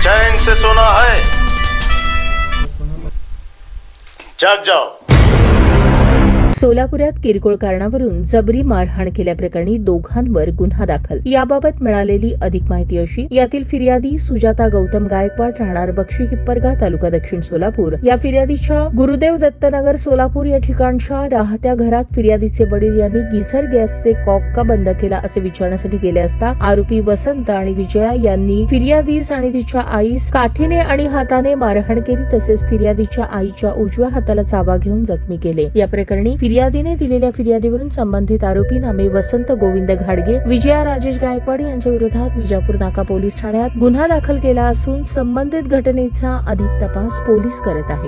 चैन से सोना है, जाग जाओ। सोलापुरात किरकोळ कारणावरून जबरी मारहाण केल्याप्रकरणी दोघांवर गुन्हा दाखल। याबाबत मिळालेली अधिक माहिती अशी, यातील फिर्यादी सुजाता गौतम गायकवाड, राहणार बक्षी हिप्परगा, तालुका दक्षिण सोलापूर, या फिर्यादीच्या गुरुदेव दत्तनगर सोलापूर या ठिकाणच्या राहत्या घरात फिर्यादीचे वडील यांनी गिझर गॅसचे कॉक का बंद केला असे विचारण्यासाठी गेले असता आरोपी वसंत आणि विजया यांनी फिर्यादीस आणि तिच्या आईस काठीने आणि हाताने मारहाण केली, तसेच फिर्यादीच्या आईच्या उजव्या हाताला चावा घेऊन जखमी केले। या प्रकरणी फिर्यादीने दिलेल्या फिर्यादीवरून संबंधित आरोपी नामे वसंत गोविंद घाडगे, विजया राजेश गायकवाड यांच्या विरोधात विजापूर नाका पोलीस ठाण्यात गुन्हा दाखल केला असून संबंधित घटनेचा अधिक तपास पोलीस करत आहेत।